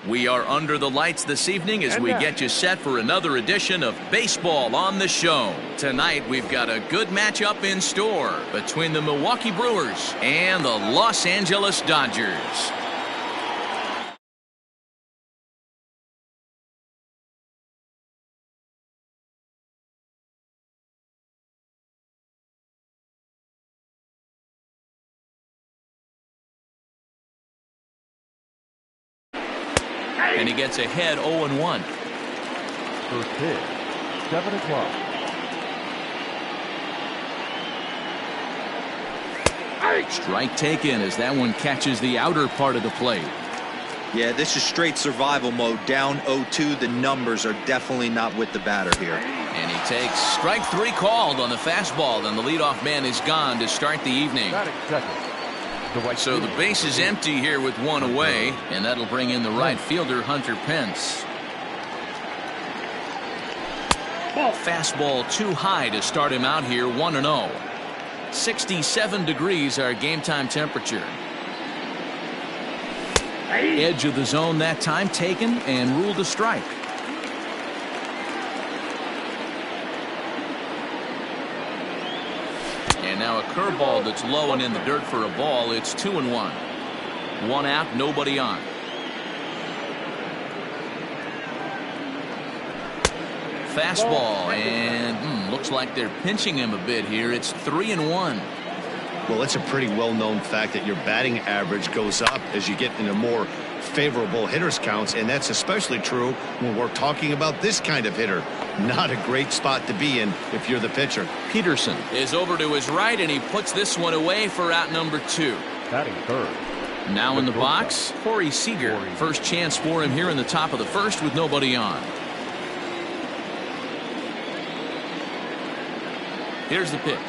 We are under the lights this evening as we get you set for another edition of Baseball on the Show. Tonight we've got a good matchup in store between the Milwaukee Brewers and the Los Angeles Dodgers. And he gets ahead 0-1. First pitch, 7 o'clock. Strike taken as that one catches the outer part of the plate. Yeah, this is straight survival mode. Down 0-2. The numbers are definitely not with the batter here. And he takes strike 3 called on the fastball, and the leadoff man is gone to start the evening. So the base is empty here with one away, and that'll bring in the right fielder, Hunter Pence. Fastball too high to start him out here, 1-0. 67 degrees our game time temperature. Edge of the zone that time taken and ruled a strike. And now a curveball that's low and in the dirt for a ball. It's 2-1. One out, nobody on. Fastball, and looks like they're pinching him a bit here. It's 3-1. Well, it's a pretty well-known fact that your batting average goes up as you get into more favorable hitters counts, and that's especially true when we're talking about this kind of hitter. Not a great spot to be in if you're the pitcher. Peterson is over to his right, and he puts this one away for out number 2. Batting third. Now in the box, Corey Seager. First chance for him here in the top of the first with nobody on. Here's the pitch.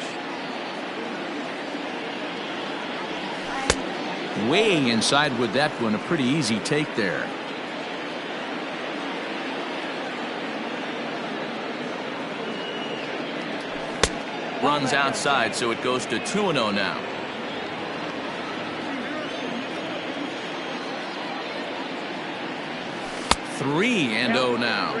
Way inside with that one. A pretty easy take there. Runs outside, so it goes to 2-0 now. Three and 0 now.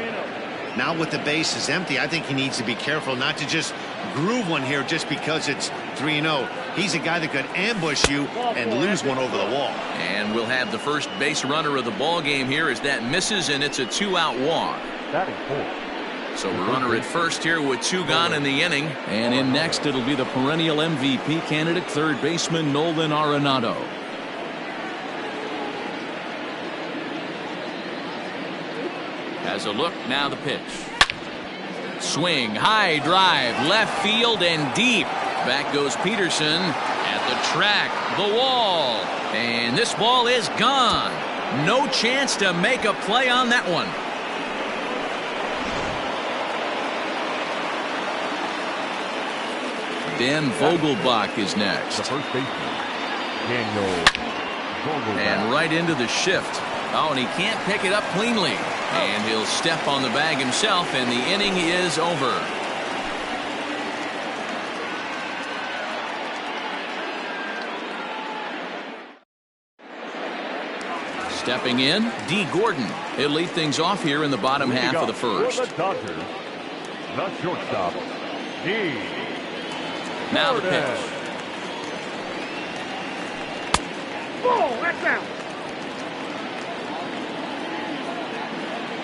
Now with the base is empty, I think he needs to be careful not to just groove one here just because it's 3-0. He's a guy that could ambush you and lose one over the wall. And we'll have the first base runner of the ball game here as that misses, and it's a 2-out walk. Batting fourth. So a runner at first here with 2 gone in the inning. And in next it'll be the perennial MVP candidate, third baseman Nolan Arenado. Has a look, now the pitch. Swing, high drive, left field and deep. Back goes Peterson at the track, the wall. And this ball is gone. No chance to make a play on that one. Ben Vogelbach is next. The first baseman, Daniel Vogelbach. And right into the shift. Oh, and he can't pick it up cleanly. And he'll step on the bag himself, and the inning is over. Stepping in, D. Gordon. He'll lead things off here in the bottom half of the first. For the Dodgers, the shortstop, D. Now the pitch. Oh, that's out.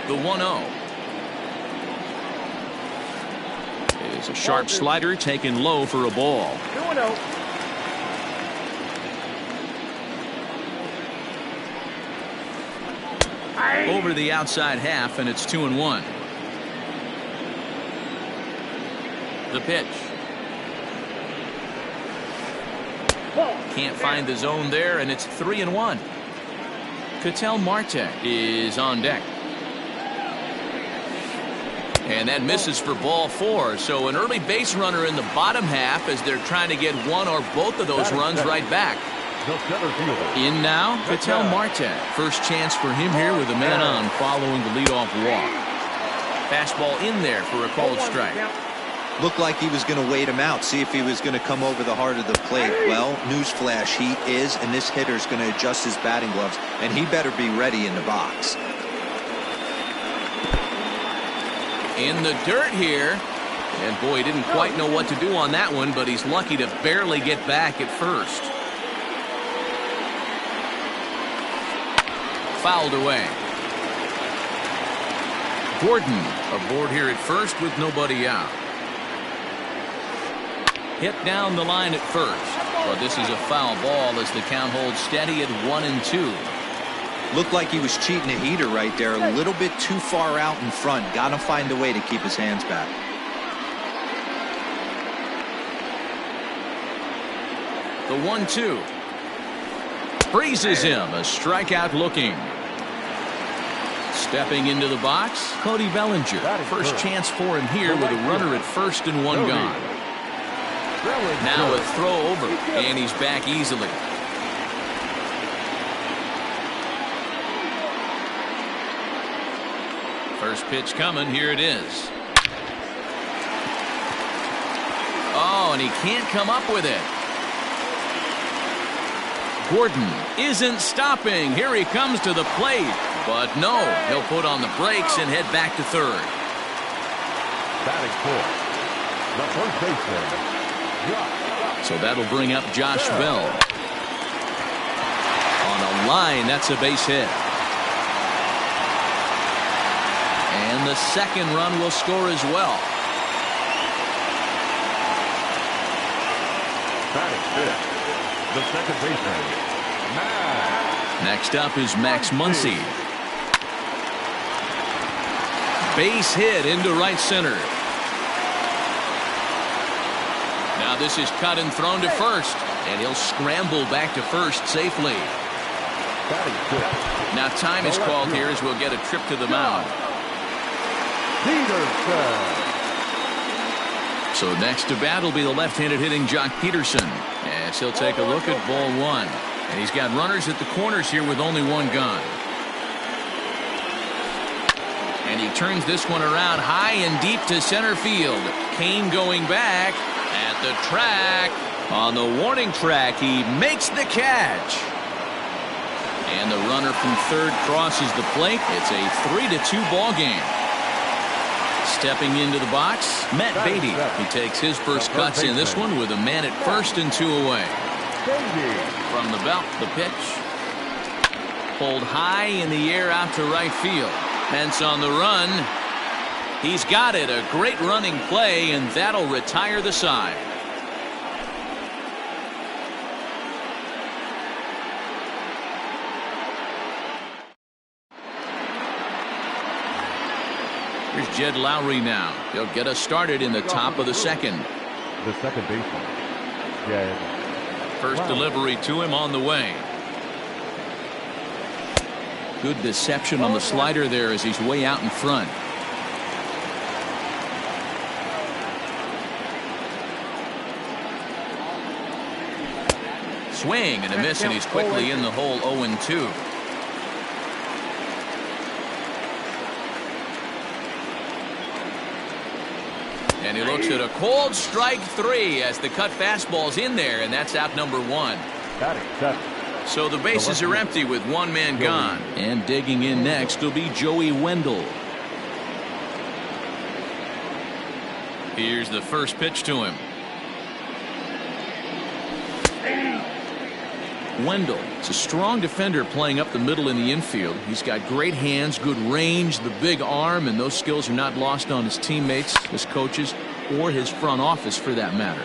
The 1-0 is a sharp slider taken low for a ball. 2-0. Over the outside half, and it's 2-1. The pitch. Can't find the zone there, and it's 3-1. Ketel Marte is on deck. And that misses for ball 4. So an early base runner in the bottom half as they're trying to get one or both of those runs right back. In now, Ketel Marte. First chance for him here with a man on following the leadoff walk. Fastball in there for a called strike. Looked like he was going to wait him out, see if he was going to come over the heart of the plate. Well, newsflash, he is, and this hitter is going to adjust his batting gloves, and he better be ready in the box. In the dirt here. And boy, he didn't quite know what to do on that one, but he's lucky to barely get back at first. Fouled away. Gordon aboard here at first with nobody out. Hit down the line at first, but this is a foul ball as the count holds steady at 1-2. Looked like he was cheating a heater right there, a little bit too far out in front. Got to find a way to keep his hands back. The 1-2. Freezes him, a strikeout looking. Stepping into the box, Cody Bellinger. First chance for him here with a runner at first and one gone. Now a throw over, and he's back easily. First pitch coming, here it is. Oh, and he can't come up with it. Gordon isn't stopping. Here he comes to the plate. But no, he'll put on the brakes and head back to third. Batting fourth, the first baseman, Josh. So that'll bring up Josh Bell. On a line, that's a base hit. And the second run will score as well. Batting fifth, the second baseman, Max. Next up is Max Muncy. Base hit into right center. Now this is cut and thrown to first, and he'll scramble back to first safely. Now time is called here as we'll get a trip to the mound. So next to bat will be the left-handed hitting Jock Peterson, as he'll take a look at ball one. And he's got runners at the corners here with only one gone. And he turns this one around high and deep to center field. Kane going back at the track. On the warning track, he makes the catch. And the runner from third crosses the plate. It's a 3-2 ball game. Stepping into the box, Matt Beatty. He takes his first cuts in this one with a man at first and two away. From the belt, the pitch. Pulled high in the air out to right field. Pence on the run. He's got it. A great running play, and that'll retire the side. Here's Jed Lowry now. He'll get us started in the top of the second. The second baseman, Jed. First delivery to him on the way. Good deception on the slider there as he's way out in front. Swing and a miss, and he's quickly in the hole. 0-2. And he looks at a cold strike three as the cut fastball's in there, and that's out number one. Batting seven. So the bases are empty with one man gone. And digging in next will be Joey Wendell. Here's the first pitch to him. Wendell is a strong defender playing up the middle in the infield. He's got great hands, good range, the big arm, and those skills are not lost on his teammates, his coaches, or his front office for that matter.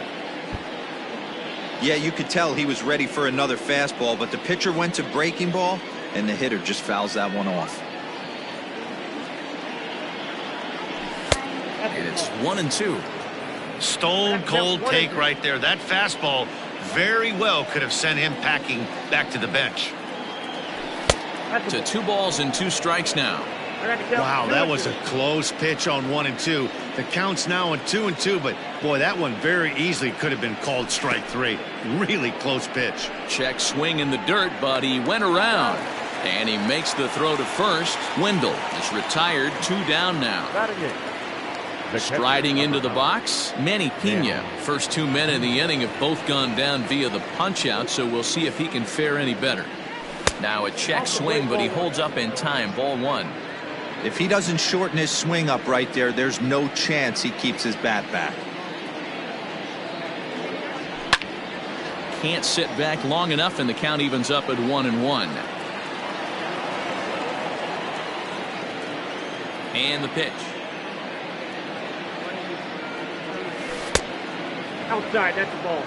Yeah, you could tell he was ready for another fastball, but the pitcher went to breaking ball, and the hitter just fouls that one off. And it's 1-2. Stone cold take right there. That fastball very well could have sent him packing back to the bench. To 2 balls and 2 strikes now. Wow, that was a close pitch on 1-2. The count's now at 2-2, but boy, that one very easily could have been called strike 3. Really close pitch. Check swing in the dirt, but he went around. And he makes the throw to first. Wendell is retired, 2 down now. Striding into the box, Manny Pena. First 2 men in the inning have both gone down via the punch-out, so we'll see if he can fare any better. Now a check swing, but he holds up in time. Ball 1. If he doesn't shorten his swing up right there, there's no chance he keeps his bat back. Can't sit back long enough, and the count evens up at 1-1. And the pitch. Outside, that's the ball.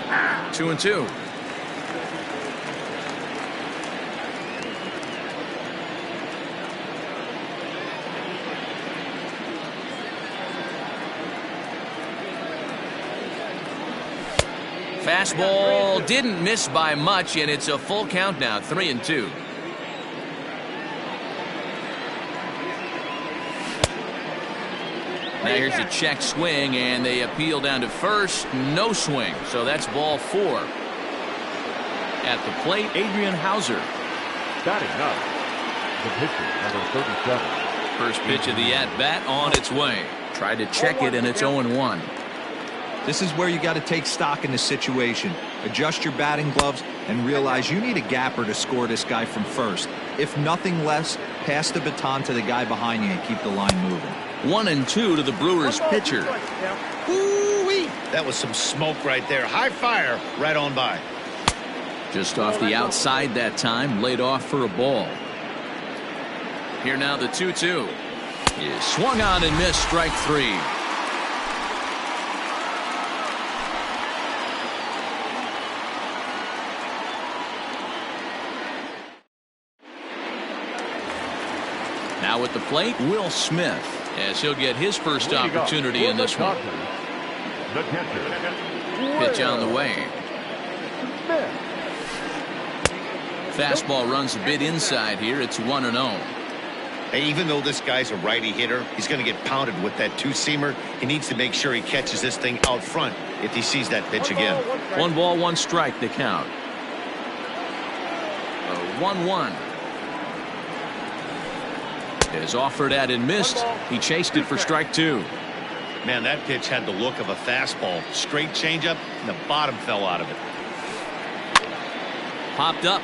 Ah. 2-2. Fastball didn't miss by much, and it's a full count now. 3-2. Now here's a check swing, and they appeal down to first. No swing, so that's ball 4. At the plate, Adrian Hauser. Batting up, the pitcher, number 37. First pitch of the at-bat on its way. Tried to check it, and it's 0-1. This is where you got to take stock in the situation. Adjust your batting gloves and realize you need a gapper to score this guy from first. If nothing less, pass the baton to the guy behind you and keep the line moving. 1-2 to the Brewers pitcher. Ooh-wee. That was some smoke right there. High fire right on by. Just off the outside that time, laid off for a ball. Here now the 2-2. Is swung on and missed, strike 3. Now at the plate, Will Smith, as he'll get his first opportunity in this one. The catcher. Pitch on the way. Fastball runs a bit inside here. It's 1-0. Hey, even though this guy's a righty hitter, he's going to get pounded with that two-seamer. He needs to make sure he catches this thing out front if he sees that pitch again. 1 ball, 1 strike, the count. 1-1. Is offered at and missed. He chased it for strike 2. Man, that pitch had the look of a fastball. Straight changeup, and the bottom fell out of it. Popped up.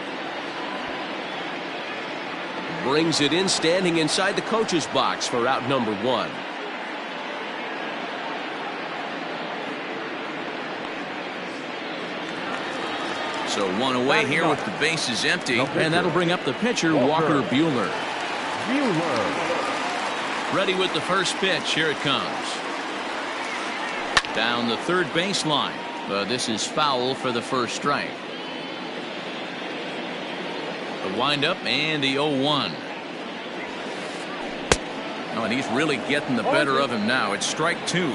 Brings it in, standing inside the coach's box for out number 1. So 1 away here with the bases empty, and that'll bring up the pitcher, Walker Buehler. Ready with the first pitch. Here it comes. Down the third baseline. But this is foul for the first strike. The windup and the 0-1. Oh, and he's really getting the better of him now. It's strike 2.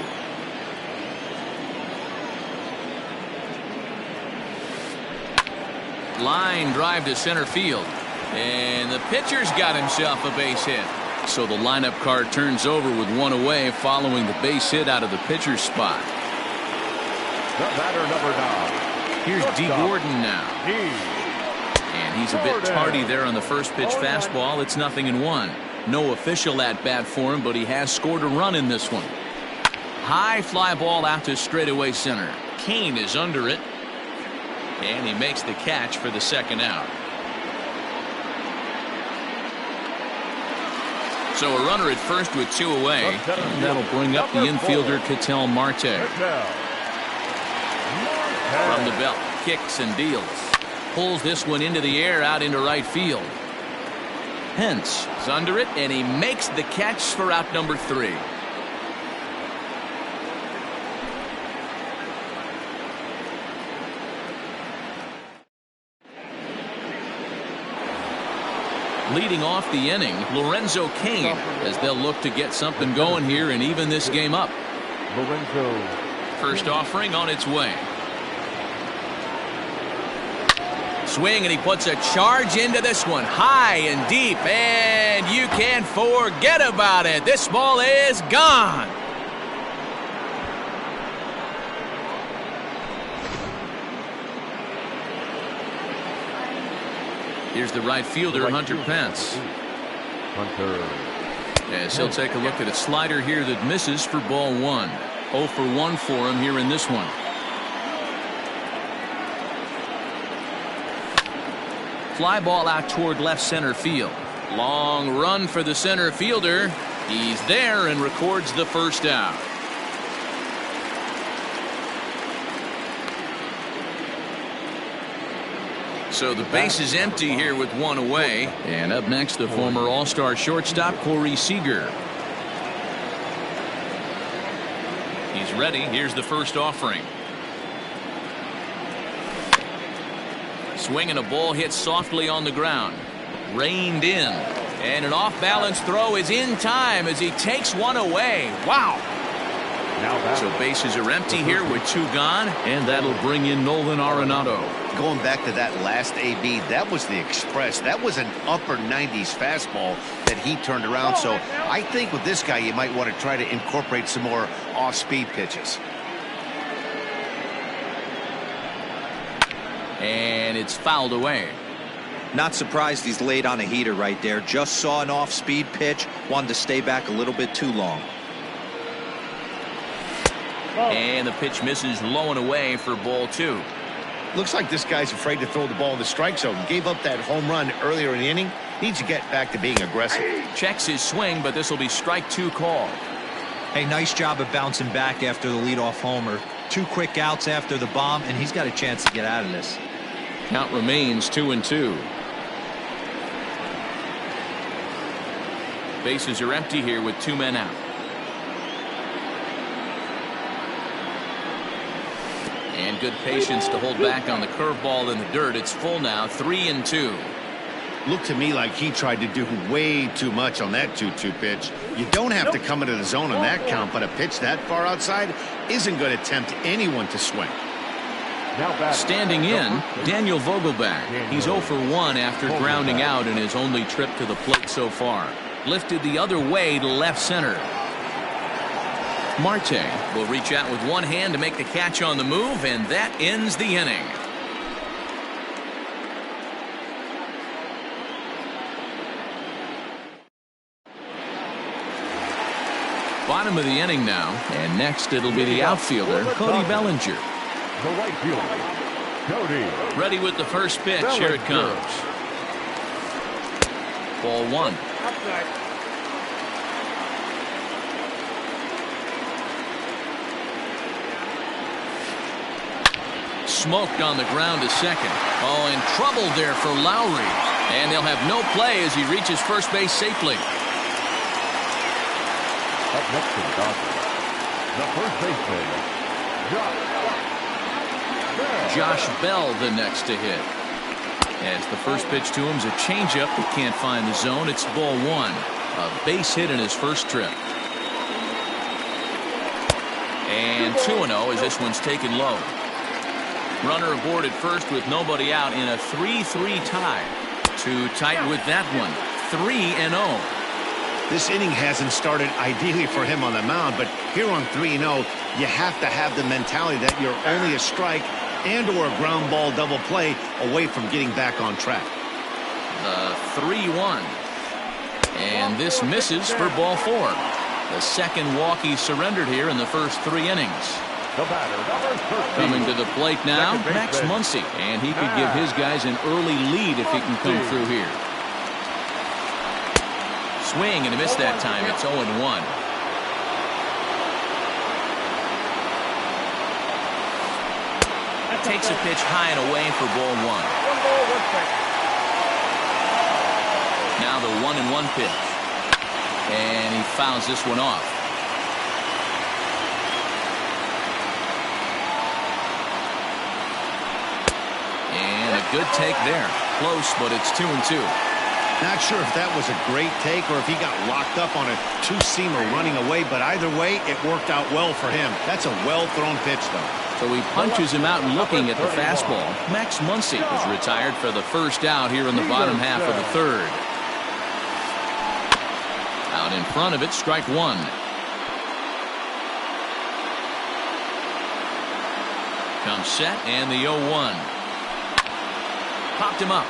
Line drive to center field. And the pitcher's got himself a base hit. So the lineup card turns over with 1 away following the base hit out of the pitcher's spot. The batter, number 9. Here's D. Gordon now. And he's a bit tardy there on the first pitch fastball. It's 0-1. No official at bat for him, but he has scored a run in this one. High fly ball out to straightaway center. Kane is under it. And he makes the catch for the second out. So a runner at first with 2 away. And that'll bring up the infielder, Ketel Marte. From the belt, kicks and deals. Pulls this one into the air out into right field. Hence is under it, and he makes the catch for out number 3. Leading off the inning, Lorenzo Cain, as they'll look to get something going here and even this game up. Lorenzo. First offering on its way. Swing, and he puts a charge into this one, high and deep, and you can't forget about it. This ball is gone. Here's the right fielder, Hunter Pence. Hunter. As he'll take a look at a slider here that misses for ball 1. 0 for 1 for him here in this one. Fly ball out toward left center field. Long run for the center fielder. He's there and records the first out. So the base is empty here with 1 away. And up next, the former All-Star shortstop, Corey Seager. He's ready. Here's the first offering. Swing and a ball hit softly on the ground. Reined in. And an off-balance throw is in time as he takes 1 away. Wow. So bases are empty here with 2 gone, and that'll bring in Nolan Arenado. Going back to that last AB, that was the express. That was an upper 90s fastball that he turned around. So I think with this guy, you might want to try to incorporate some more off-speed pitches. And it's fouled away. Not surprised he's laid on a heater right there. Just saw an off-speed pitch. Wanted to stay back a little bit too long. And the pitch misses low and away for ball 2. Looks like this guy's afraid to throw the ball in the strike zone. Gave up that home run earlier in the inning. Needs to get back to being aggressive. Checks his swing, but this will be strike 2 call. Hey, nice job of bouncing back after the leadoff homer. 2 quick outs after the bomb, and he's got a chance to get out of this. Count remains 2-2. Bases are empty here with 2 men out. And good patience to hold back on the curveball in the dirt. It's full now, 3-2. Looked to me like he tried to do way too much on that 2-2 pitch. You don't have to come into the zone on that count, but a pitch that far outside isn't going to tempt anyone to swing. Standing in, Daniel Vogelbach. He's 0 for 1 after grounding out in his only trip to the plate so far. Lifted the other way to left center. Marte will reach out with one hand to make the catch on the move, and that ends the inning. Bottom of the inning now, and next it'll be the outfielder, Cody Bellinger. The right fielder, Cody. Ready with the first pitch. Here it comes. Ball 1. Outside. Smoked on the ground to second. Oh, and trouble there for Lowry. And they'll have no play as he reaches first base safely. Up next to the Dodgers, the first baseman, Josh Bell the next to hit. As the first pitch to him is a changeup that can't find the zone. It's ball 1. A base hit in his first trip. And 2-0 as this one's taken low. Runner aboard at first with nobody out in a 3-3 tie. Too tight with that one. 3-0. This inning hasn't started ideally for him on the mound, but here on 3-0, you have to have the mentality that you're only a strike and or a ground ball double play away from getting back on track. The 3-1. And this misses for ball 4. The second walk he surrendered here in the first 3 innings. the batter, number 13. Coming to the plate now, Max Muncy. And he could give his guys an early lead if he can come through here. Swing and a miss that time. It's 0-1. Takes a pitch high and away for ball 1. Now the 1-1 pitch. And he fouls this one off. And a good take there. Close, but it's 2-2. Not sure if that was a great take or if he got locked up on a two-seamer running away, but either way, it worked out well for him. That's a well-thrown pitch, though. So he punches him out looking at the fastball. Max Muncy is retired for the first out here in the bottom half of the third. Out in front of it, strike 1. Comes set and the 0-1. Popped him up.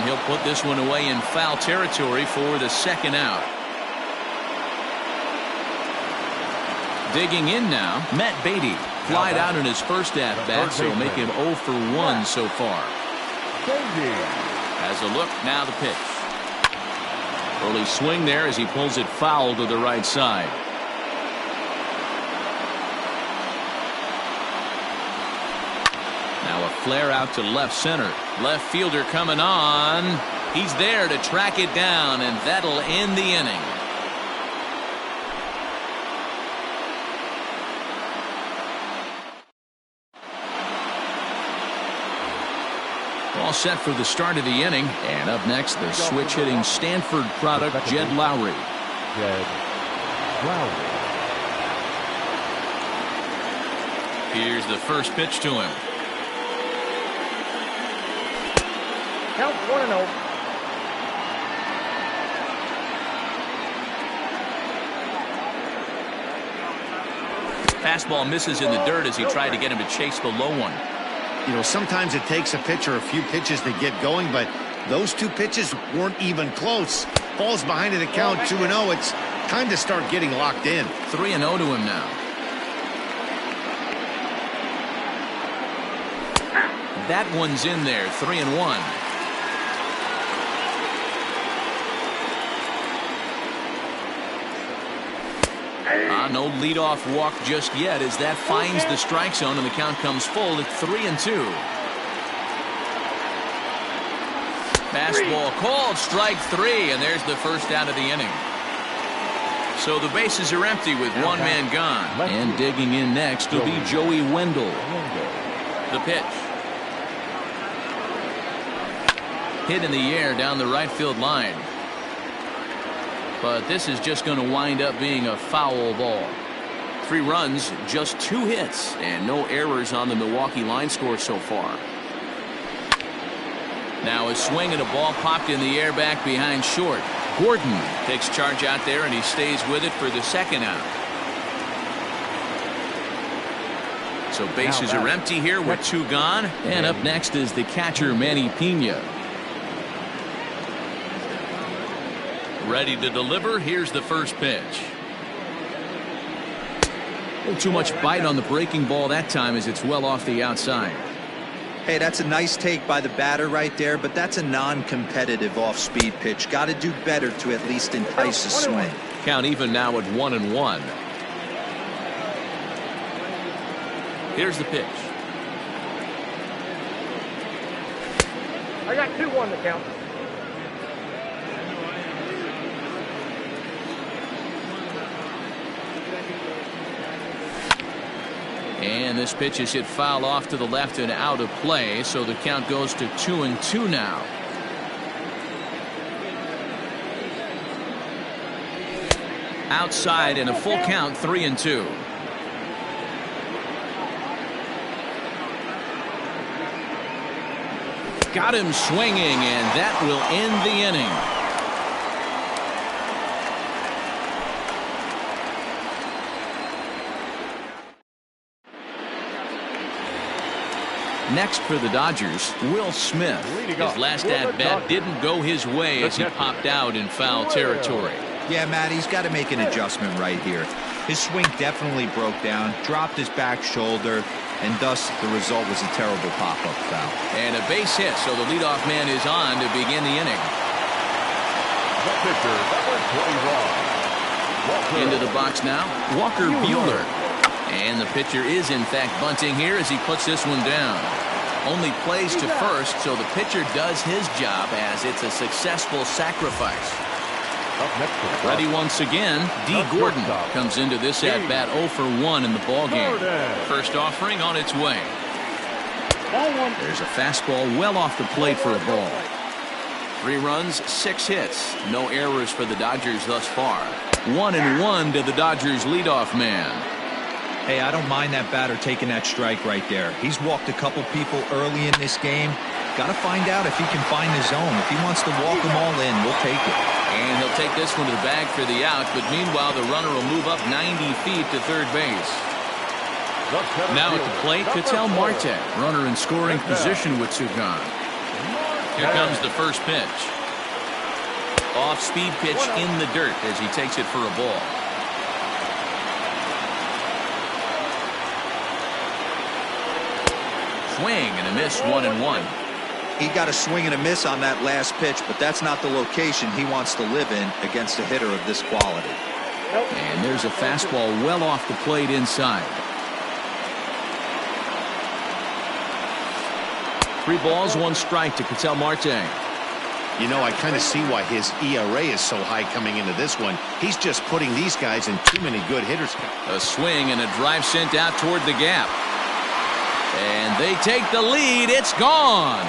And he'll put this one away in foul territory for the second out. Digging in now, Matt Beatty. Flied out in his first at-bat, so make him 0 for 1 so far. Has a look, now the pitch. Early swing there as he pulls it foul to the right side. Now a flare out to left center. Left fielder coming on. He's there to track it down, and that'll end the inning. All set for the start of the inning. And up next, the switch-hitting Stanford product, Jed Lowry. Here's the first pitch to him. Count 1-0. Fastball misses in the dirt as he tried to get him to chase the low one. You know, sometimes it takes a pitcher a few pitches to get going, but those two pitches weren't even close. Falls behind in the count 2-0. It's time to start getting locked in. 3-0 to him now. That one's in there. 3-1. No leadoff walk just yet as that finds the strike zone and the count comes full at 3-2. Fastball called, strike 3, and there's the first out of the inning. So the bases are empty with one man gone. And digging in next will be Joey Wendell. The pitch. Hit in the air down the right field line. But this is just going to wind up being a foul ball. 3 runs, just 2 hits, and no errors on the Milwaukee line score so far. Now a swing and a ball popped in the air back behind short. Gordon takes charge out there, and he stays with it for the second out. So bases are empty here with 2 gone. And up next is the catcher, Manny Pena. Ready to deliver. Here's the first pitch. A little too much bite on the breaking ball that time as it's well off the outside. Hey, that's a nice take by the batter right there, but that's a non-competitive off-speed pitch. Got to do better to at least entice a swing. Count even now at 1-1. Here's the pitch. I got 2-1 to count. And this pitch is hit foul off to the left and out of play, so the count goes to 2-2 now. Outside and a full count, 3-2. Got him swinging, and that will end the inning. Next for the Dodgers, Will Smith. His last at-bat didn't go his way as he popped out in foul territory. Yeah, Matt, he's got to make an adjustment right here. His swing definitely broke down, dropped his back shoulder, and thus the result was a terrible pop-up foul. And a base hit, so the leadoff man is on to begin the inning. The pitcher, number 21. Into the box now, Walker Buehler. And the pitcher is in fact bunting here as he puts this one down. Only plays to first, so the pitcher does his job as it's a successful sacrifice. Ready once again, D. Gordon comes into this at-bat 0 for 1 in the ballgame. First offering on its way. There's a fastball well off the plate for a ball. 3 runs, 6 hits. No errors for the Dodgers thus far. 1-1 to the Dodgers leadoff man. Hey, I don't mind that batter taking that strike right there. He's walked a couple people early in this game. Got to find out if he can find the zone. If he wants to walk them all in, we'll take it. And he'll take this one to the bag for the out, but meanwhile the runner will move up 90 feet to third base. Now at the plate, Ketel Marte, runner in scoring position with 2 gone. Here comes the first pitch. Off-speed pitch in the dirt as he takes it for a ball. Swing and a miss, 1-1. He got a swing and a miss on that last pitch, but that's not the location he wants to live in against a hitter of this quality. And there's a fastball well off the plate inside. 3 balls, 1 strike to Ketel Marte. You know, I kind of see why his ERA is so high coming into this one. He's just putting these guys in too many good hitters. A swing and a drive sent out toward the gap. And they take the lead. It's gone.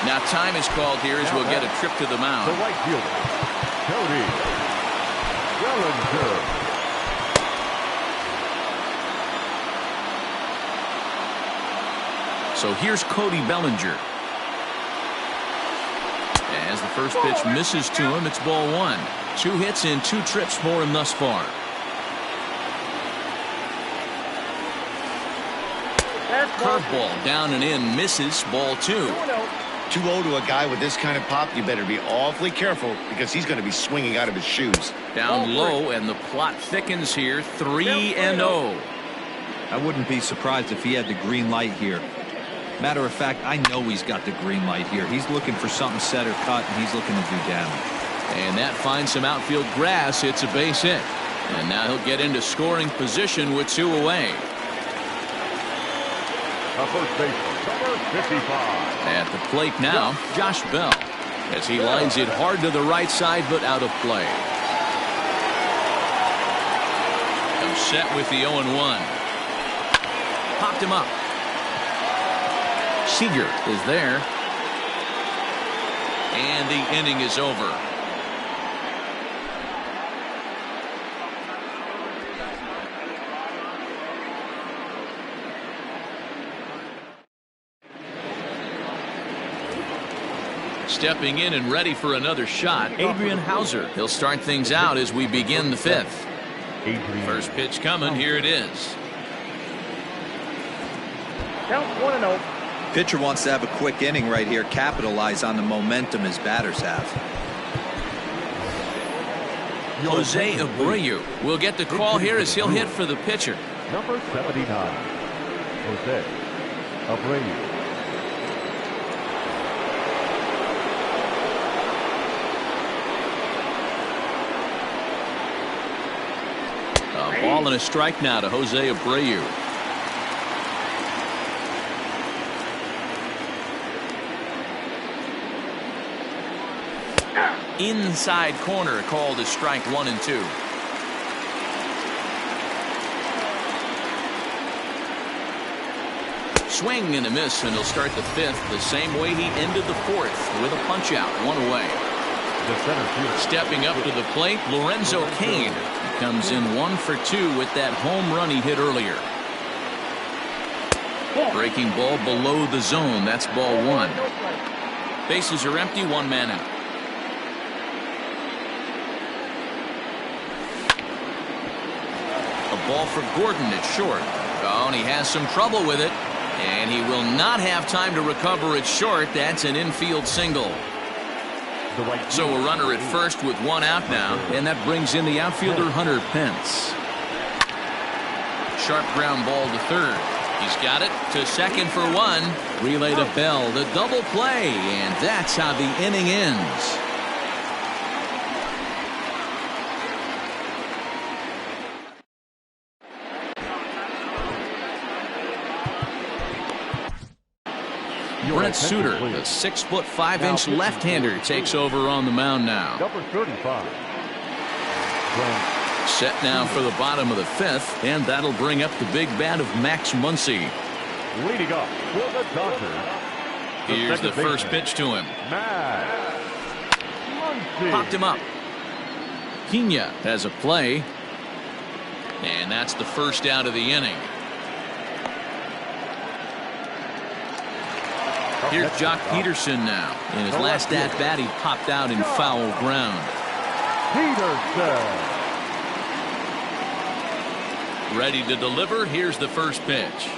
Now time is called here as we'll get a trip to the mound. The right fielder, Cody Bellinger. So here's Cody Bellinger. As the first pitch misses to him, it's ball 1. 2 hits and 2 trips for him thus far. Curveball down and in, misses, ball 2. 2-0 to a guy with this kind of pop. You better be awfully careful because he's going to be swinging out of his shoes. Down low, and the plot thickens here. 3-0. I wouldn't be surprised if he had the green light here. Matter of fact, I know he's got the green light here. He's looking for something set or cut, and he's looking to do damage. And that finds some outfield grass. It's a base hit. And now he'll get into scoring position with 2 away. A first baseman, number 55. At the plate now, Josh Bell, as he lines it hard to the right side, but out of play. Comes set with the 0-1. Popped him up. Seager is there. And the inning is over. Stepping in and ready for another shot, Adrian Hauser. He'll start things out as we begin the 5th. First pitch coming. Here it is. Count 1-0. Pitcher wants to have a quick inning right here, capitalize on the momentum his batters have. Jose Abreu will get the call here as he'll hit for the pitcher. Number 79, Jose Abreu. A ball and a strike now to Jose Abreu. Inside corner called as strike 1 and 2. Swing and a miss, and he'll start the 5th the same way he ended the 4th with a punch out, 1 away. Stepping up to the plate, Lorenzo Cain. He comes in 1 for 2 with that home run he hit earlier. Breaking ball below the zone. That's ball 1. Bases are empty, 1 man out. A ball for Gordon at short. Oh, and he has some trouble with it. And he will not have time to recover at short. That's an infield single. So a runner at first with 1 out now. And that brings in the outfielder Hunter Pence. Sharp ground ball to third. He's got it to second for 1. Relay to Bell. The double play. And that's how the inning ends. Brent Suter, the 6'5" left-hander, takes over on the mound now. Number 35. Set now for the bottom of the 5th, and that'll bring up the big bat of Max Muncy. Leading up for the Dodgers. Here's the first pitch to him. Max Muncy. Popped him up. Pena has a play, and that's the first out of the inning. Here's Jock Peterson now. In his last at-bat, he popped out in foul ground. Peterson. Ready to deliver. Here's the first pitch.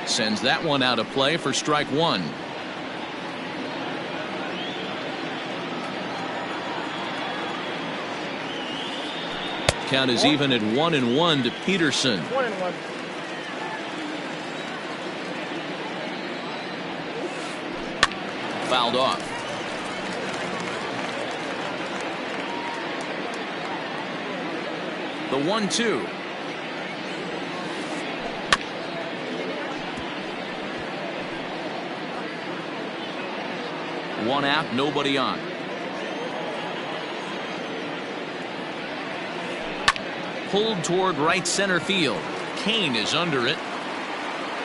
Sends that one out of play for strike one. Count is even at 1-1 to Peterson. 1-1. Fouled off. The 1-2. One out, nobody on. Pulled toward right center field. Kane is under it.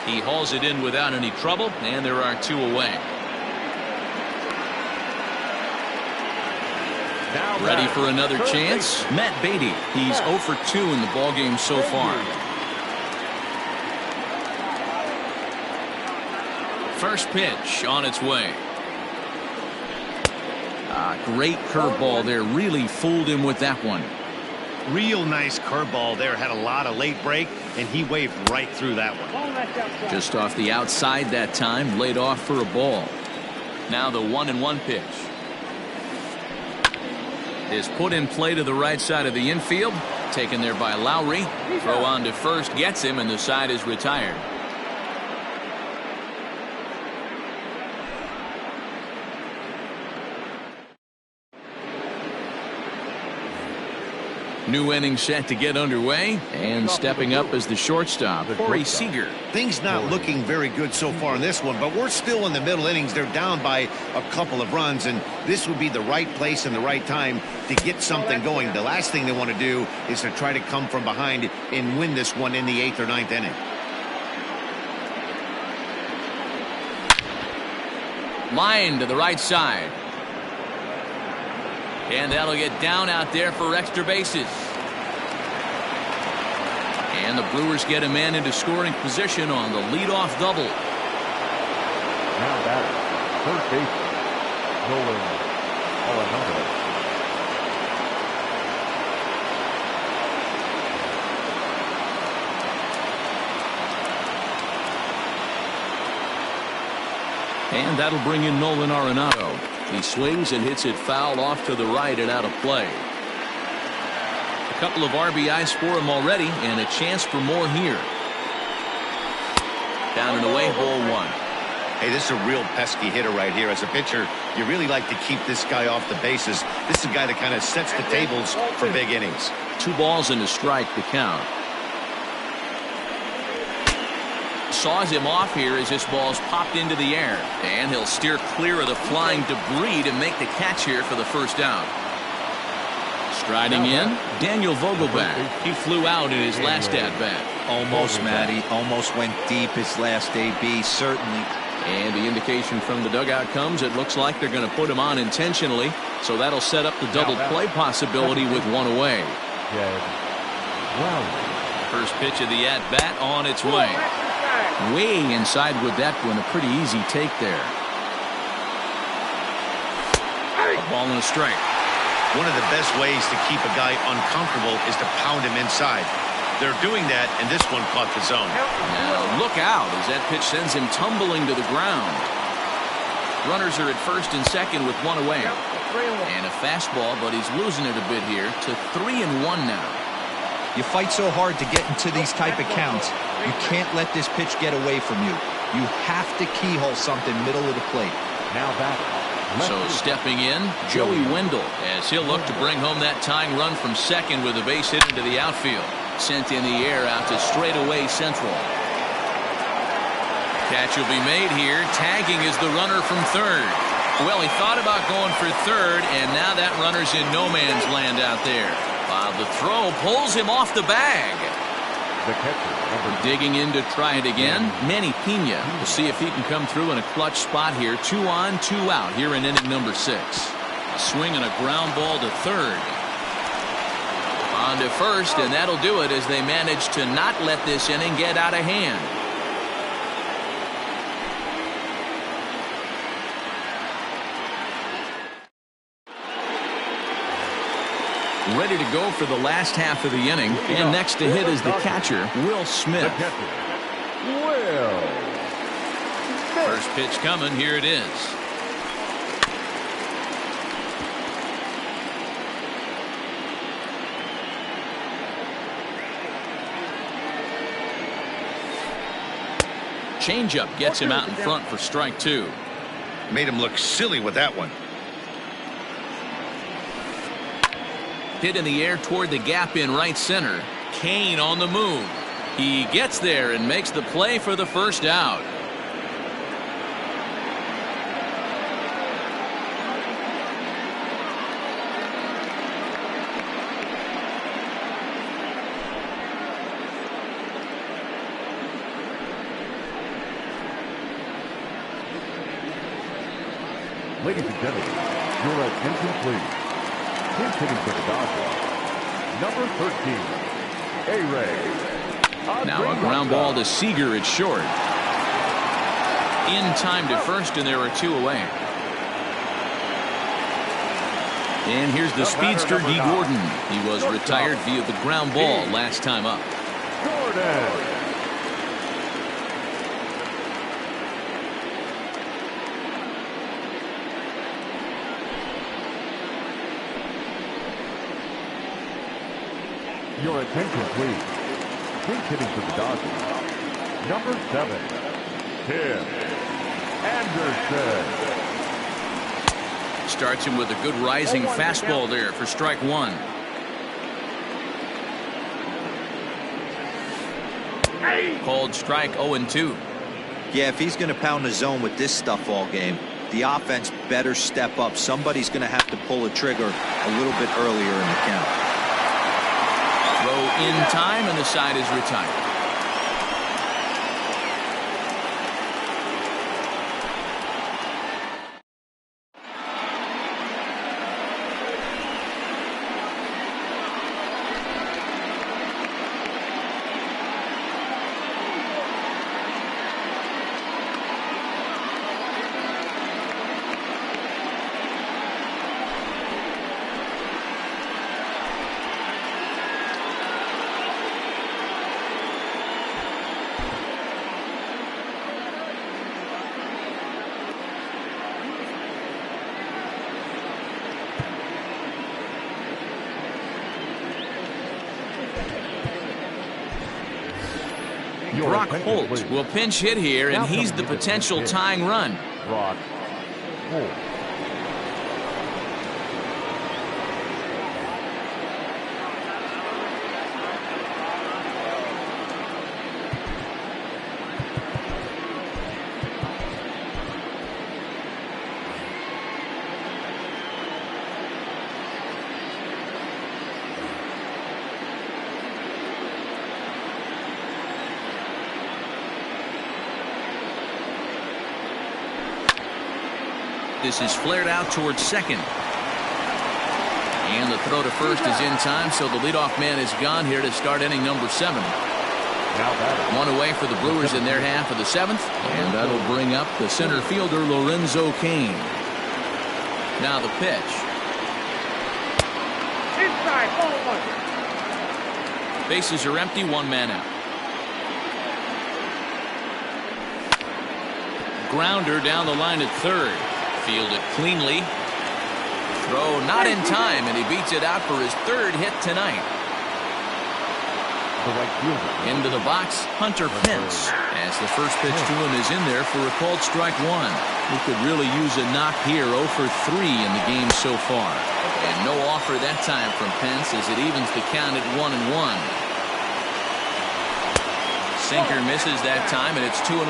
He hauls it in without any trouble, and there are two away. Ready for another chance. Matt Beatty. He's 0 for 2 in the ballgame so far. First pitch on its way. Great curveball there. Really fooled him with that one. Real nice curveball there. Had a lot of late break, and he waved right through that one. Just off the outside that time. Laid off for a ball. Now the 1-1 pitch. Is put in play to the right side of the infield. Taken there by Lowry. Throw on to first gets him, and the side is retired. New inning set to get underway, and stepping up as the shortstop, Corey Seager. Things not looking very good so far in this one, but we're still in the middle innings. They're down by a couple of runs, and this would be the right place and the right time to get something going. The last thing they want to do is to try to come from behind and win this one in the 8th or 9th inning. Line to the right side. And that'll get down out there for extra bases. And the Brewers get a man into scoring position on the leadoff double. Now batter, third baseman, Nolan Arenado. And that'll bring in Nolan Arenado. He swings and hits it foul off to the right and out of play. A couple of RBIs for him already, and a chance for more here. Down and away, ball one. Hey, this is a real pesky hitter right here. As a pitcher, you really like to keep this guy off the bases. This is a guy that kind of sets the tables for big innings. 2 balls and a strike to count. Saws him off here as this ball's popped into the air, and he'll steer clear of the flying debris to make the catch here for the first out. Striding in, Daniel Vogelbach. He flew out in his last at-bat. Almost, Matty. Almost went deep his last AB, certainly. And the indication from the dugout comes, it looks like they're going to put him on intentionally, so that'll set up the double play possibility with one away. First pitch of the at-bat on its way. Way inside with that one. A pretty easy take there. A ball and a strike. One of the best ways to keep a guy uncomfortable is to pound him inside. They're doing that, and this one caught the zone. Now look out as that pitch sends him tumbling to the ground. Runners are at first and second with one away. And a fastball, but he's losing it a bit here to 3-1 now. You fight so hard to get into these type of counts. You can't let this pitch get away from you. You have to keyhole something middle of the plate. Now batter. So stepping in, Joey Wendell, as he'll look to bring home that tying run from second with a base hit into the outfield. Sent in the air out to straightaway central. Catch will be made here. Tagging is the runner from third. Well, he thought about going for third, and now that runner's in no man's land out there. The throw pulls him off the bag. The catcher, digging in to try it again. Manny Pena. We'll see if he can come through in a clutch spot here. 2 on, 2 out here in inning number 6. A swing and a ground ball to third. On to first, and that'll do it as they manage to not let this inning get out of hand. Ready to go for the last half of the inning. And next to hit is the catcher, Will Smith. Will. First pitch coming. Here it is. Changeup gets him out in front for strike two. Made him look silly with that one. Hit in the air toward the gap in right center. Kane on the move. He gets there and makes the play for the first out. Ladies and gentlemen, your attention please. Pinch hitting for the Dodgers, number 13, A-Ray. Now a ground ball to Seager at short. In time to first, and there are two away. And here's the speedster, Dee Gordon. He was retired via the ground ball last time up. Gordon. Your attention, please. Pinch hitting for the Dodgers, number 7, Tim Anderson. Starts him with a good rising fastball there for strike one. Called strike 0-2. Yeah, if he's going to pound the zone with this stuff all game, the offense better step up. Somebody's going to have to pull a trigger a little bit earlier in the count. Throw in time, and the side is retired. Brock Holt will pinch hit here, and he's the potential tying run. Brock Holt. This is flared out towards second. And the throw to first is in time, so the leadoff man is gone here to start inning number 7. One away for the Brewers in their half of the 7th, and that'll bring up the center fielder Lorenzo Cain. Now the pitch. Inside, ball one. Bases are empty, one man out. Grounder down the line at third. Fielded cleanly. Throw not in time, and he beats it out for his 3rd hit tonight. Into the box, Hunter Pence, as the first pitch to him is in there for a called strike one. He could really use a knock here. 0 for 3 in the game so far. And no offer that time from Pence as it evens the count at 1-1. Sinker misses that time, and it's 2-1.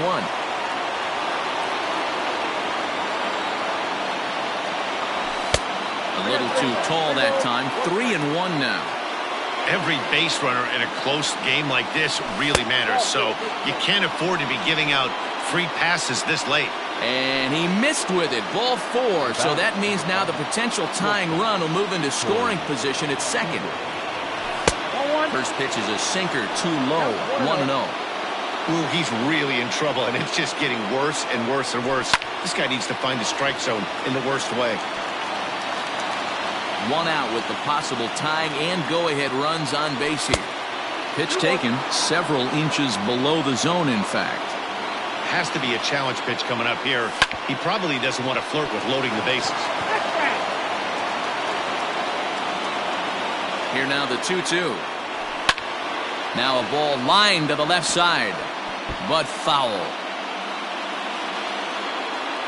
A little too tall that time. 3-1 now. Every base runner in a close game like this really matters, so you can't afford to be giving out free passes this late. And he missed with it. Ball 4, so that means now the potential tying run will move into scoring position at second. First pitch is a sinker, too low. 1-0. Ooh, he's really in trouble, and it's just getting worse and worse and worse. This guy needs to find the strike zone in the worst way. One out with the possible tying and go-ahead runs on base here. Pitch taken several inches below the zone, in fact. Has to be a challenge pitch coming up here. He probably doesn't want to flirt with loading the bases. Here now the 2-2. Now a ball lined to the left side, but foul.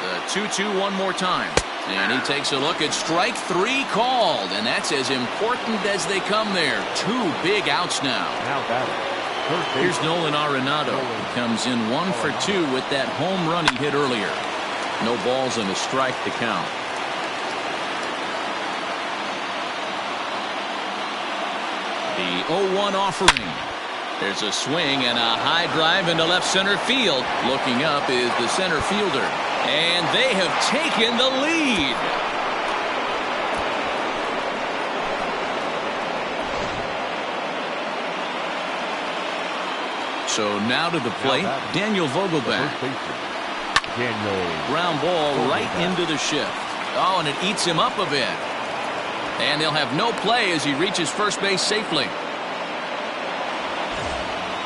The 2-2 one more time. And he takes a look at strike three called, and that's as important as they come there. Two big outs now. Here's Nolan Arenado. He comes in 1 for 2 with that home run he hit earlier. No balls and a strike to count. The 0-1 offering. There's a swing and a high drive into left center field. Looking up is the center fielder. And they have taken the lead. So now to the plate, Daniel Vogelbach. Ground ball right into the shift. Oh, and it eats him up a bit. And they'll have no play as he reaches first base safely.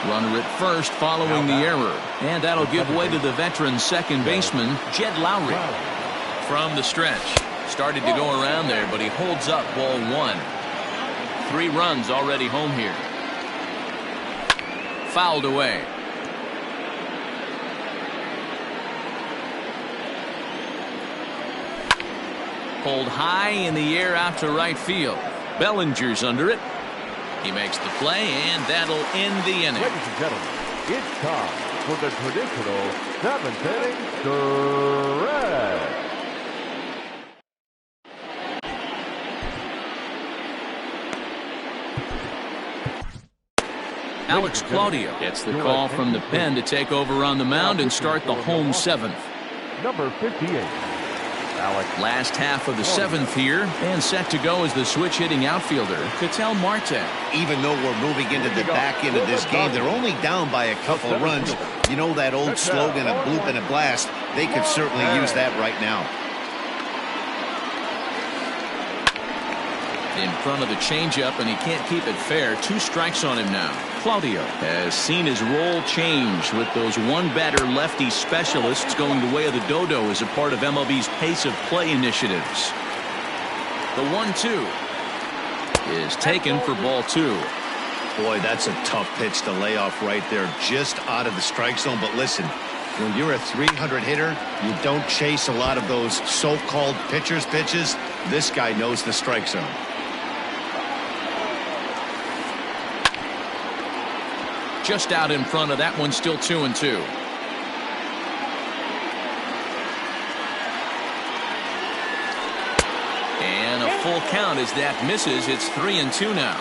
Runner at first following the error. And that'll give way to the veteran second baseman, Jed Lowry. From the stretch. Started to go around there, but he holds up ball one. 3 runs already home here. Fouled away. Pulled high in the air out to right field. Bellinger's under it. He makes the play, and that'll end the inning. Ladies and gentlemen, it's time for the traditional 7th inning stretch. Alex Claudio gets the call from the pen to take over on the mound and start the home 7th. Number 58. Last half of the 7th here, and set to go as the switch-hitting outfielder, Ketel Marte. Even though we're moving into the back end of this game, they're only down by a couple of runs. You know that old slogan, a bloop and a blast? They could certainly use that right now. In front of the changeup, and he can't keep it fair. 2 strikes on him now. Claudio has seen his role change with those one-batter lefty specialists going the way of the dodo as a part of MLB's pace of play initiatives. The 1-2 is taken for ball 2. Boy, that's a tough pitch to lay off right there, just out of the strike zone. But listen, when you're a 300 hitter, you don't chase a lot of those so-called pitcher's pitches. This guy knows the strike zone. Just out in front of that one, still 2-2. And a full count as that misses. It's 3-2 now.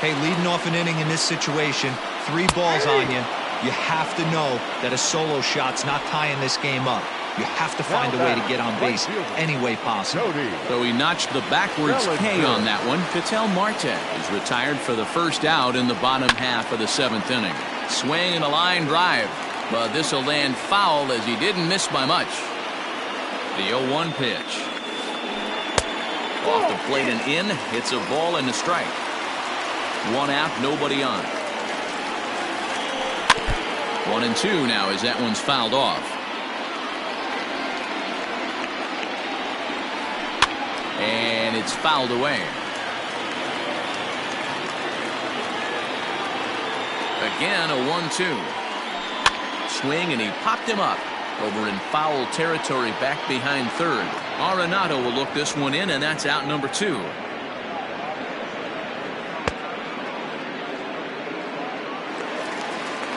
Hey, leading off an inning in this situation, 3 balls on you. You have to know that a solo shot's not tying this game up. You have to find a way to get on base any way possible. So he notched the backwards K on that one. Ketel Marte is retired for the first out in the bottom half of the 7th inning. Swing and a line drive, but this will land foul as he didn't miss by much. The 0-1 pitch. Off the plate and in. It's a ball and a strike. 1 out, nobody on. 1-2 now as that one's fouled off. And it's fouled away. Again, a 1-2. Swing, and he popped him up over in foul territory back behind third. Arenado will look this one in, and that's out number 2.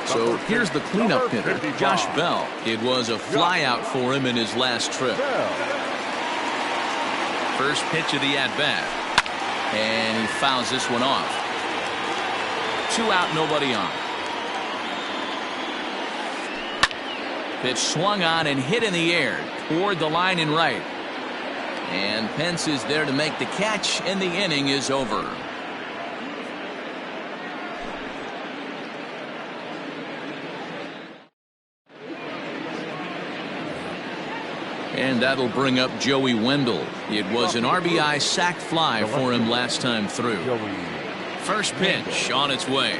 So here's the cleanup hitter, Josh Bell. It was a flyout for him in his last trip. First pitch of the at-bat. And he fouls this one off. 2 out, nobody on. Pitch swung on and hit in the air toward the line and right. And Pence is there to make the catch, and the inning is over. And that'll bring up Joey Wendell. It was an RBI sac fly for him last time through. First pitch on its way.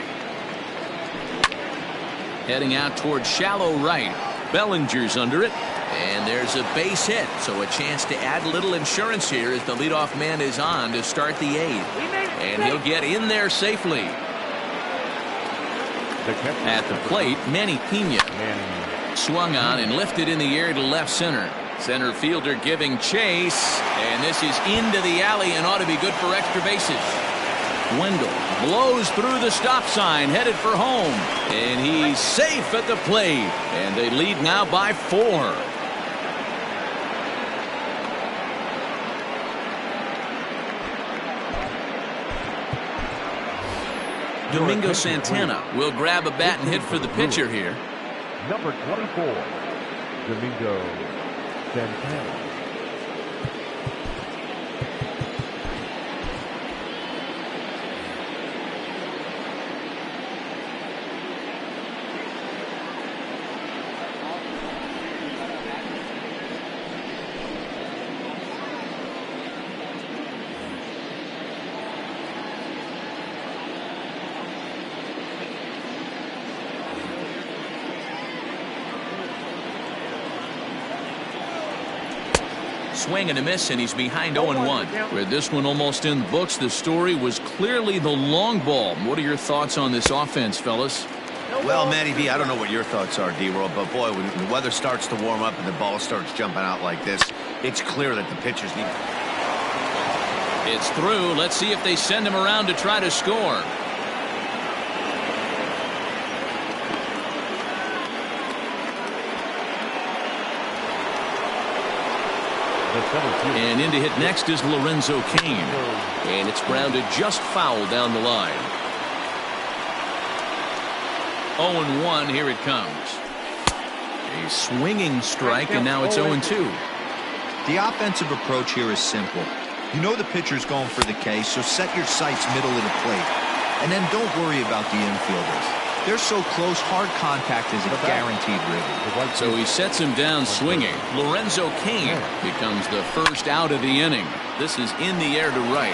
Heading out towards shallow right. Bellinger's under it. And there's a base hit. So a chance to add a little insurance here as the leadoff man is on to start the eighth. And he'll get in there safely. At the plate, Manny Pena. Swung on and lifted in the air to left center. Center fielder giving chase. And this is into the alley and ought to be good for extra bases. Wendell blows through the stop sign, headed for home. And he's safe at the plate. And they lead now by 4. Domingo Santana will grab a bat and hit for the pitcher here. Number 24, Domingo Santana. Swing and a miss, and he's behind 0-1. With this one almost in the books, the story was clearly the long ball. What are your thoughts on this offense, fellas? Well, Matty B, I don't know what your thoughts are, D-Roll, but boy, when the weather starts to warm up and the ball starts jumping out like this, it's clear that the pitchers need. It's through. Let's see if they send him around to try to score. And in to hit next is Lorenzo Cain. And it's grounded just foul down the line. 0-1, here it comes. A swinging strike, and now it's 0-2. The offensive approach here is simple. You know the pitcher's going for the K, so set your sights middle of the plate. And then don't worry about the infielders. They're so close, hard contact is a guaranteed ribby. So he sets him down swinging. Lorenzo Cain becomes the first out of the inning. This is in the air to right.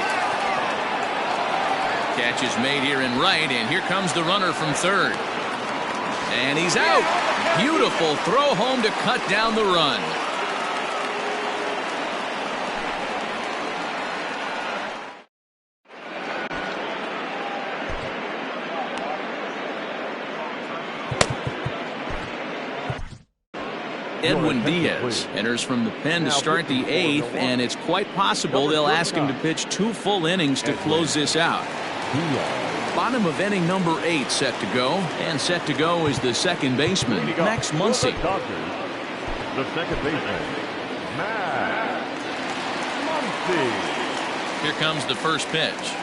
Catch is made here in right, and here comes the runner from third. And he's out. Beautiful throw home to cut down the run. Edwin Diaz enters from the pen to start the eighth, and it's quite possible they'll ask him to pitch 2 full innings to close this out. Bottom of inning number 8 set to go, and set to go is the second baseman, Max Muncy. The second baseman, Max Muncy. Here comes the first pitch.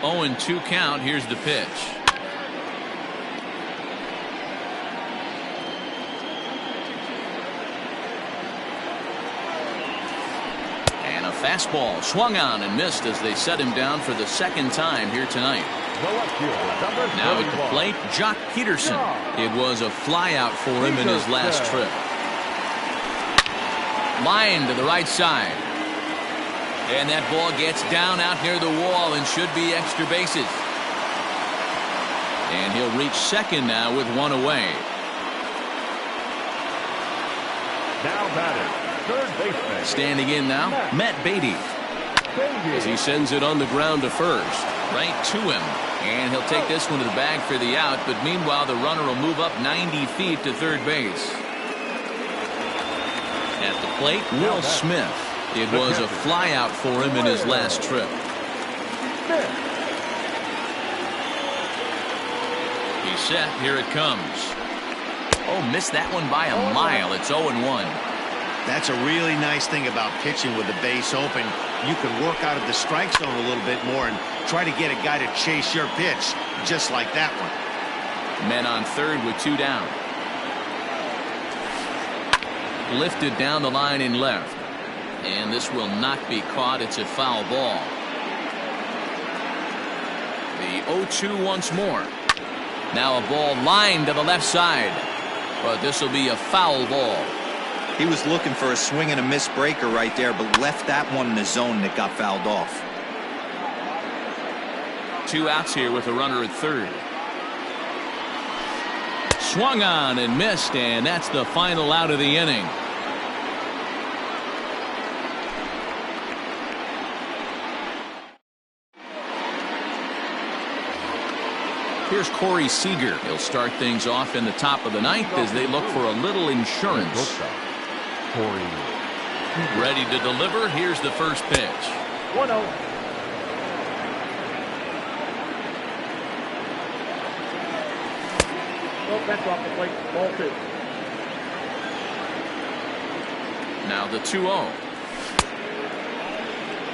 Oh, and 2 count. Here's the pitch. And a fastball swung on and missed as they set him down for the second time here tonight. Now at the plate, Jock Peterson. It was a flyout for him in his last trip. Line to the right side. And that ball gets down out near the wall and should be extra bases. And he'll reach second now with 1 away. Now batting, third baseman. Standing in now, Matt Beatty. As he sends it on the ground to first. Right to him. And he'll take this one to the bag for the out. But meanwhile, the runner will move up 90 feet to third base. At the plate, Will Smith. It was a flyout for him in his last trip. He's set. Here it comes. Oh, missed that one by a mile. It's 0-1. That's a really nice thing about pitching with the base open. You can work out of the strike zone a little bit more and try to get a guy to chase your pitch, just like that one. Men on third with 2 down. Lifted down the line in left. And this will not be caught. It's a foul ball. The 0-2 once more. Now a ball lined to the left side. But this will be a foul ball. He was looking for a swing and a miss breaker right there, but left that one in the zone that got fouled off. 2 outs here with a runner at third. Swung on and missed, and that's the final out of the inning. Here's Corey Seager. He'll start things off in the top of the ninth as they look for a little insurance. Ready to deliver. Here's the first pitch. 1-0. That's off the plate. Ball 2. Now the 2-0.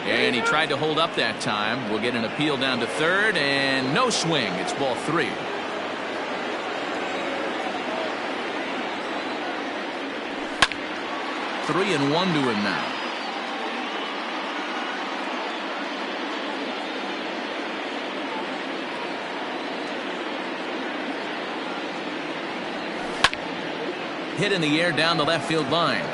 And he tried to hold up that time. We'll get an appeal down to third, and no swing. It's ball 3. Three and 1 to him now. Hit in the air down the left field line.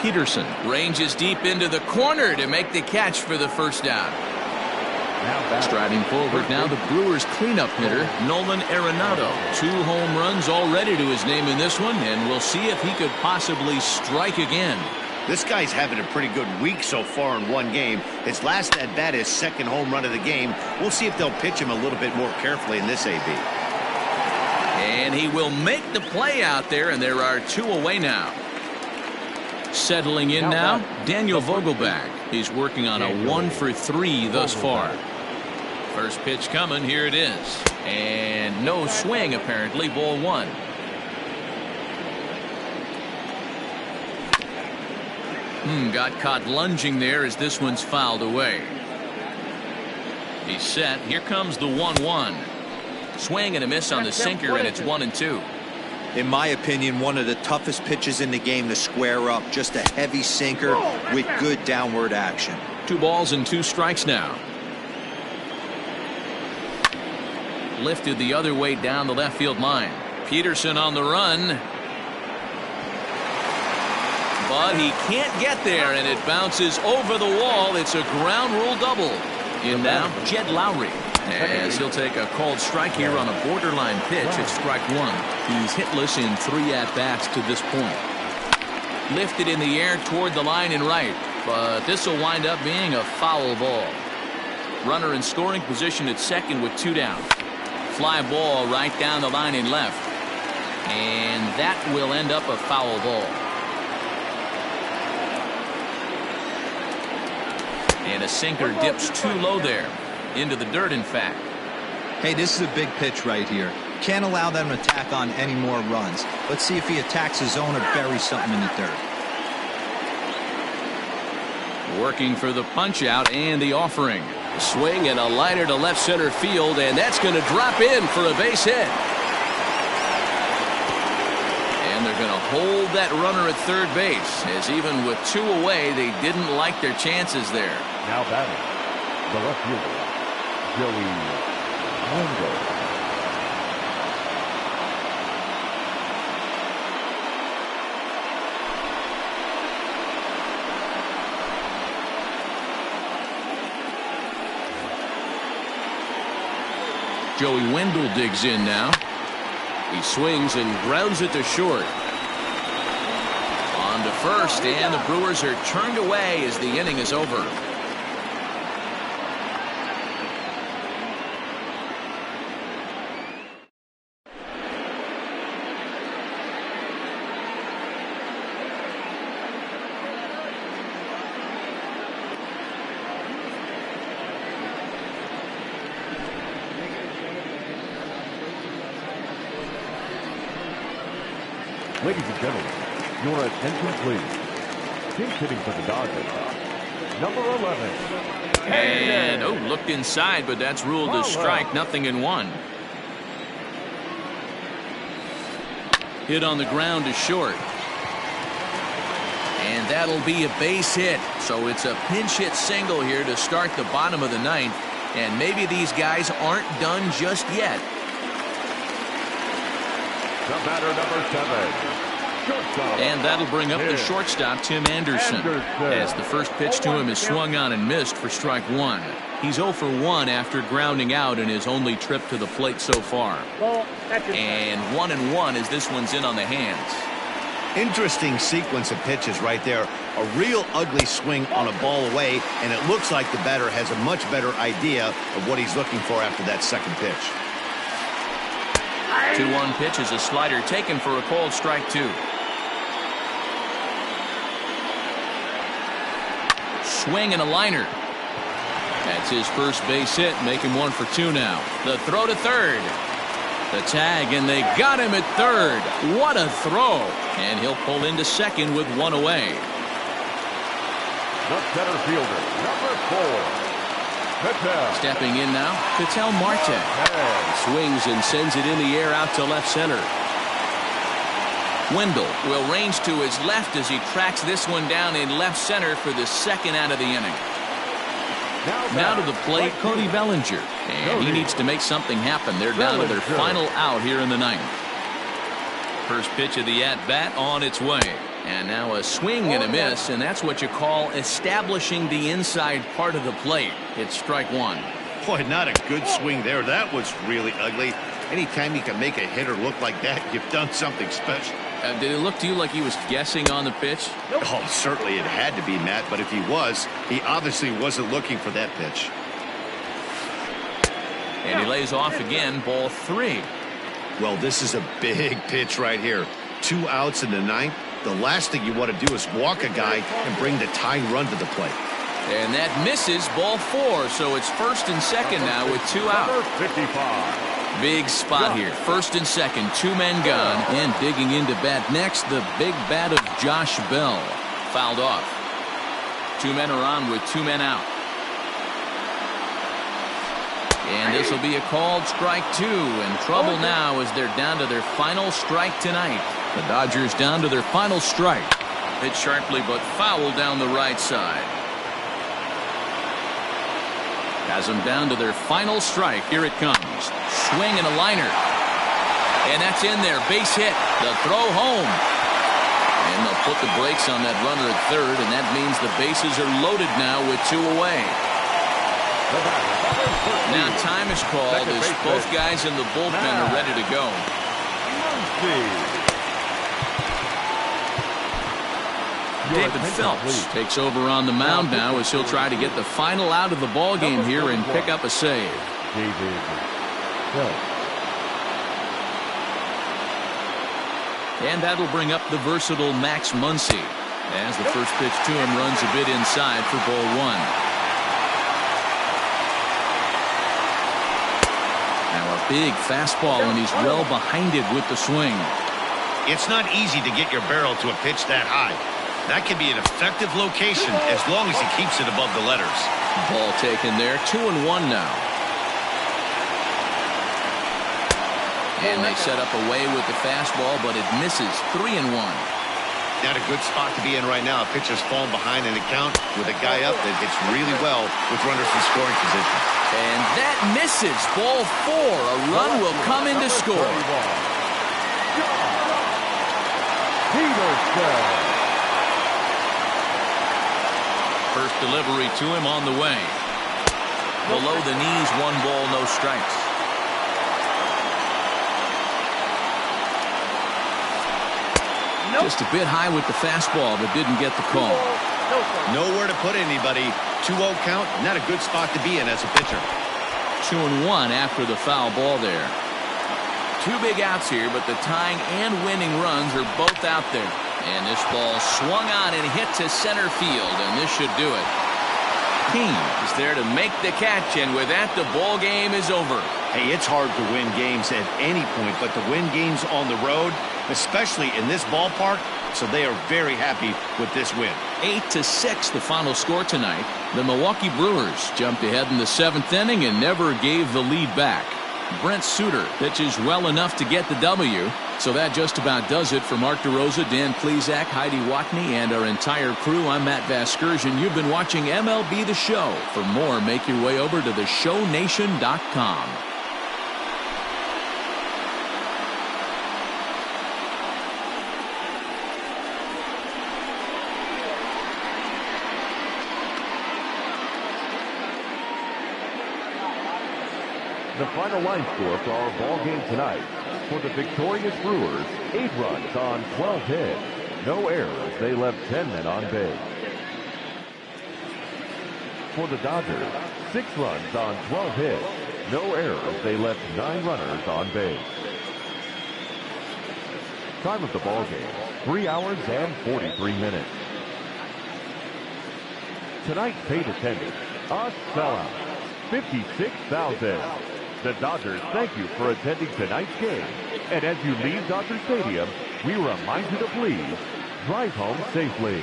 Peterson ranges deep into the corner to make the catch for the first down. Striding forward now, the Brewers cleanup hitter, Nolan Arenado. 2 home runs already to his name in this one, and we'll see if he could possibly strike again. This guy's having a pretty good week so far in one game. His last at bat, his second home run of the game. We'll see if they'll pitch him a little bit more carefully in this AB. And he will make the play out there, and there are 2 away now. Settling in now, Daniel Vogelbach. He's working on a 1-for-3 thus far. First pitch coming. Here it is. And no swing, apparently. Ball 1. Got caught lunging there as this one's fouled away. He's set. Here comes the 1-1. Swing and a miss on the sinker, and it's 1-2. In my opinion, one of the toughest pitches in the game to square up. Just a heavy sinker with good downward action. 2 balls and 2 strikes now. Lifted the other way down the left field line. Peterson on the run. But he can't get there, and it bounces over the wall. It's a ground rule double. In now, Jed Lowry. As he'll take a called strike here on a borderline pitch at strike 1. He's hitless in 3 at-bats to this point. Lifted in the air toward the line and right, but this will wind up being a foul ball. Runner in scoring position at second with 2 down. Fly ball right down the line and left, and that will end up a foul ball. And a sinker dips too low there. Into the dirt, in fact. Hey, this is a big pitch right here. Can't allow them to tack on any more runs. Let's see if he attacks his zone or buries something in the dirt. Working for the punch out and the offering. Swing and a liner to left center field, and that's going to drop in for a base hit. And they're going to hold that runner at third base, as even with 2 away, they didn't like their chances there. Now batting, the left fielder, Joey Wendell. Joey Wendell digs in now. He swings and grounds it to short. On to first, and the Brewers are turned away as the inning is over. Ladies and gentlemen, your attention please. Team hitting for the Dodgers, number 11. And, looked inside, but that's ruled a strike. 0-1. Hit on the ground to short. And that'll be a base hit. So it's a pinch hit single here to start the bottom of the ninth. And maybe these guys aren't done just yet. The batter, number 7. Shortstop. And that'll bring up the shortstop, Tim Anderson. As the first pitch to him is swung on and missed for strike one. He's 0 for 1 after grounding out in his only trip to the plate so far. And 1-1 as this one's in on the hands. Interesting sequence of pitches right there. A real ugly swing on a ball away, and it looks like the batter has a much better idea of what he's looking for after that second pitch. 2-1 pitch is a slider taken for a called strike two. Swing and a liner. That's his first base hit, making 1 for 2 now. The throw to third. The tag, and they got him at third. What a throw. And he'll pull into second with 1 away. The center fielder, number 4. Patel. Stepping in now, Ketel Marte. Swings and sends it in the air out to left center. Wendell will range to his left as he tracks this one down in left center for the second out of the inning. Now to the plate, Cody Bellinger. And he needs to make something happen. They're down to their final out here in the ninth. First pitch of the at-bat on its way. And now a swing and a miss, and that's what you call establishing the inside part of the plate. It's strike one. Boy, not a good swing there. That was really ugly. Anytime you can make a hitter look like that, you've done something special. Did it look to you like he was guessing on the pitch? Oh, certainly it had to be, Matt, but if he was, he obviously wasn't looking for that pitch. And he lays off again, ball 3. Well, this is a big pitch right here. 2 outs in the ninth. The last thing you want to do is walk a guy and bring the tying run to the plate. And that misses, ball 4, so it's first and second now with 2 out. 55. Big spot here. First and second, 2 men gone. And digging into bat next, the big bat of Josh Bell. Fouled off. 2 men are on with 2 men out. And this will be a called strike 2. And trouble now as they're down to their final strike tonight. The Dodgers down to their final strike. Hit sharply but foul down the right side. Has them down to their final strike. Here it comes. Swing and a liner. And that's in there. Base hit. The throw home. And they'll put the brakes on that runner at third, and that means the bases are loaded now with 2 away. Now time is called as both guys in the bullpen are ready to go. David Phelps takes over on the mound now as he'll try to get the final out of the ball game here and pick up a save. David Phelps. And that'll bring up the versatile Max Muncy as the first pitch to him runs a bit inside for ball 1. Now a big fastball, and he's well behind it with the swing. It's not easy to get your barrel to a pitch that high. That can be an effective location as long as he keeps it above the letters. Ball taken there. 2-1 now. And they set up away with the fastball, but it misses. 3-1. Not a good spot to be in right now. A pitcher's falling behind in the count with a guy up that hits really well with runners in scoring position. And that misses. Ball 4. A run will come in to score. First delivery to him on the way. Below the knees, 1 ball, no strikes. Just a bit high with the fastball, but didn't get the call. Nowhere to put anybody. 2-0 count, not a good spot to be in as a pitcher. 2-1 after the foul ball there. 2 big outs here, but the tying and winning runs are both out there. And this ball swung on and hit to center field, and this should do it. King is there to make the catch, and with that, the ball game is over. Hey, it's hard to win games at any point, but to win games on the road, especially in this ballpark, so they are very happy with this win. 8-6 the final score tonight. The Milwaukee Brewers jumped ahead in the 7th inning and never gave the lead back. Brent Suter pitches well enough to get the W. So that just about does it for Mark DeRosa, Dan Plesac, Heidi Watney, and our entire crew. I'm Matt Vasgersian. You've been watching MLB The Show. For more, make your way over to theshownation.com. The final line score for our ball game tonight. For the victorious Brewers, 8 runs on 12 hits. No errors. They left 10 men on base. For the Dodgers, 6 runs on 12 hits. No errors. They left 9 runners on base. Time of the ball game, 3 hours and 43 minutes. Tonight's paid attendance, a sellout, 56,000. The Dodgers thank you for attending tonight's game. And as you leave Dodger Stadium, we remind you to please drive home safely.